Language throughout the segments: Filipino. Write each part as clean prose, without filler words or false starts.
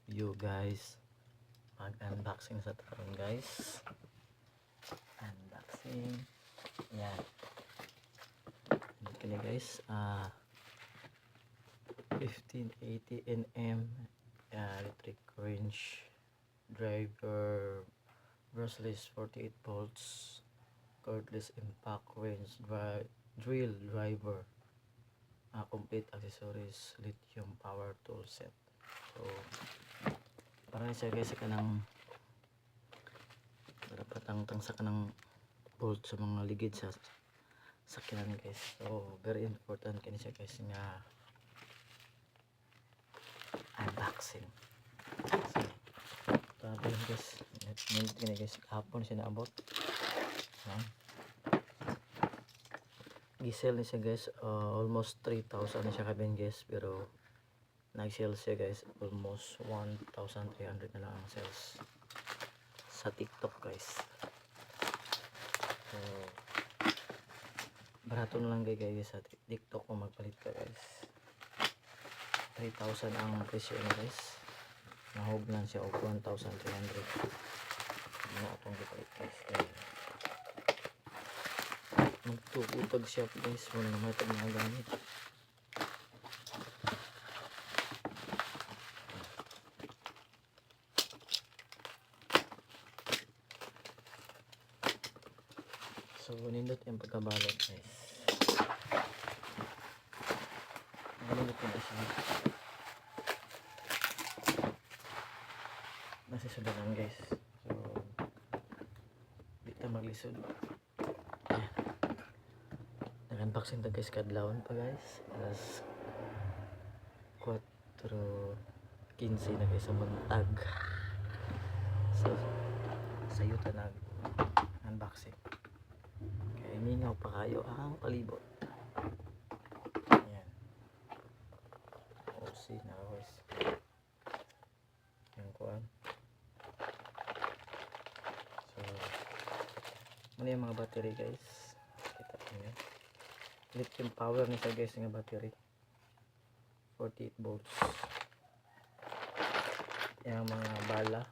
you guys mag-unboxing sa taron guys. Unboxing. Yan. Kini guys, 1580 nm electric range driver, brushless 48 volts, cordless impact range drill driver, complete accessories, lithium power tool set. So para siya guys sa kanang patangtang sa kanang bolt sa mga ligid sa sakyanan guys. So very important kini siya guys nga unboxing. So tabi guys, minute kini guys, hapon siya naabot. Gisel ni siya guys, almost 3,000 na siya kabin guys, pero nag-sale siya guys, almost 1,300 na lang ang sales sa TikTok guys. So barato na lang guys sa TikTok kung magpalit ka guys. 3,000 ang presyo niya guys, nahog lang siya og 1,300 na atong gipalit guys. Magtutag siya guys, wala naman ito mga gamit. So nindot yung pagkabalot guys, nindot na siya, nasisudanan guys. So di ta maglisod. Nag-unboxing ta guys kadlawon pa guys, alas 4:15 na guys sa buntag. So sayo ta nag unboxing kaya ningaw pa kayo ang palibot. Ayan, OC na guys yung kuhan. So muna yung mga battery guys, kita nyo lithium power nito guys nga battery, 48 volts. Yung mga bala,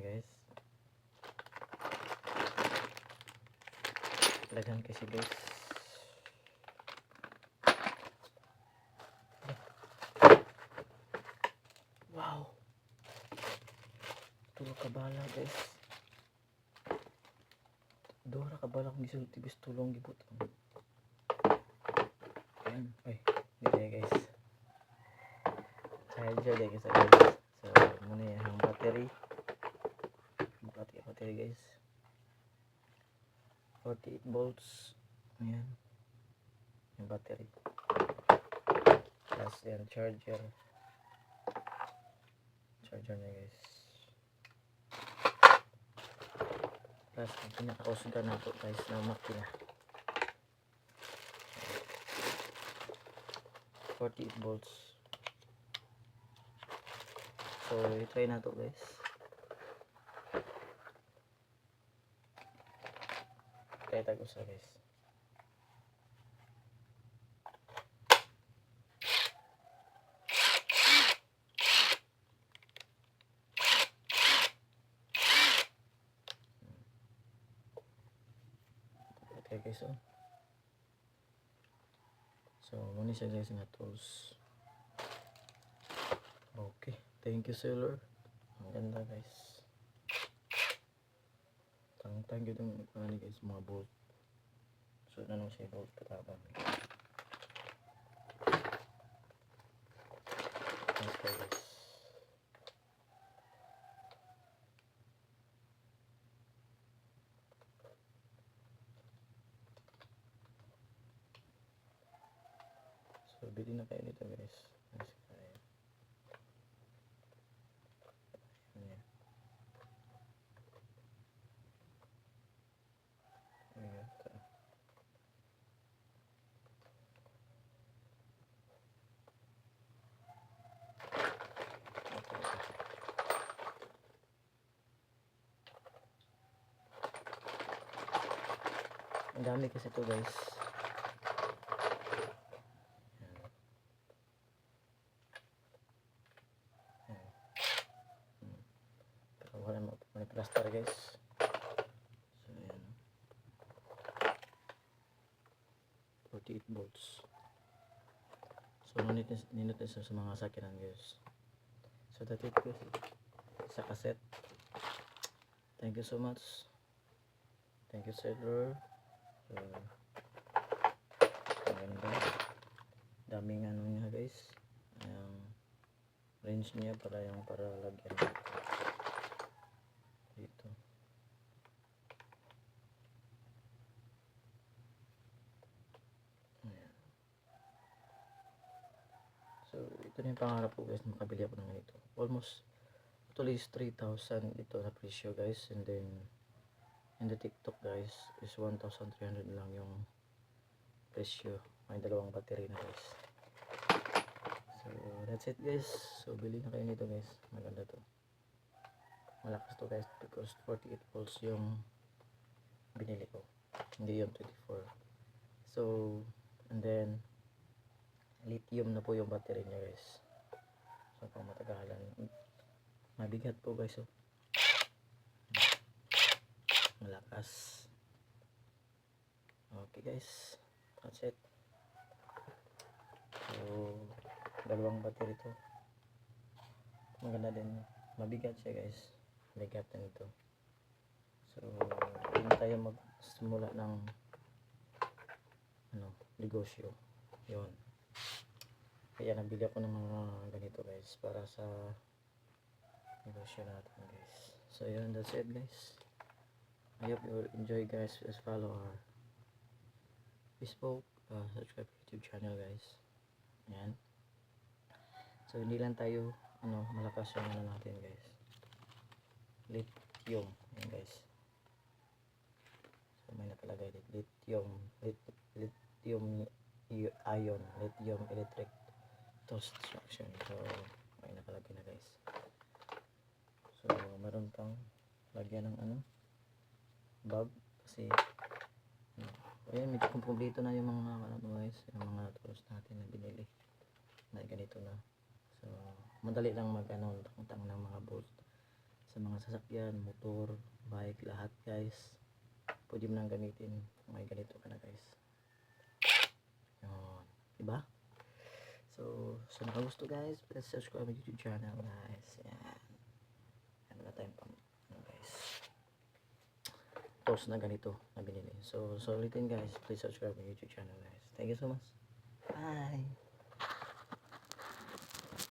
guys, lagyan kasi guys. Wow, tulog ka bala guys, dora ka bala kung gisulti bis tulong gibot. Ayan, ay dito guys, charger dito guys. So muna yung battery guys, 48 volts. Ayan yung battery, plus yan charger na guys, plus ang pinakausga na ito guys na makina, 48 volts. So i-try na ito guys. Kaya tago sa guys. Okay guys, so muna siya guys nga tools. Okay, thank you seller, ang ganda guys. Tang yung ano guys, mga bolt. So na lang siya bolt katabang. Thanks guys. So bili na kayo nito guys. Ang dami kasi ito guys. capacitor guys. So ayan, 48 volts. So ninot na sa mga sakinan guys. So that's it guys, sa cassette. Thank you so much, thank you Cedro. So maganda, daming ano niya guys, range niya para lagyan dito. Ayan. So ito na yung pangarap ko guys, makabili ako ng ganito. Almost at least 3,000 ito na presyo guys, and then in the TikTok guys is 1,300 lang yung presyo. May dalawang battery na guys. So that's it guys. So bili na kayo nito guys, maganda to, malakas to guys, because 48 volts yung binili ko, hindi yung 24. So and then lithium na po yung battery niya guys. So pang matagalan, mabigat po guys. So malakas. Okay guys, that's it. So dalawang battery to, maganda din, mabigat siya guys, mabigat na ito. So hindi tayo magsimula ng negosyo yun, kaya nabili ako ng mga ganito guys para sa negosyo natin guys. So yun, that's it guys. I hope you will enjoy guys. Please follow our Facebook, subscribe YouTube channel guys. Ayan. So hindi lang tayo malakas yung natin guys, lithium. Ayan guys. So may nakalagay dito, lithium ion, lithium electric construction. So may nakalagay na guys. So meron pang lagyan ng bulb kasi ayan, medyo kumpleto na yung mga guys, yung mga tools natin na binili na ganito na. So madali lang tang ng mga bolt sa mga sasakyan, motor, bike, lahat guys, pwede mo nang gamitin kung may ganito ka na guys. Yun, diba? So nakagusto guys, please subscribe my YouTube channel guys. Yan, wala tayong pang guys, tools na ganito na binili. So ulitin guys, please subscribe my YouTube channel guys. Thank you so much.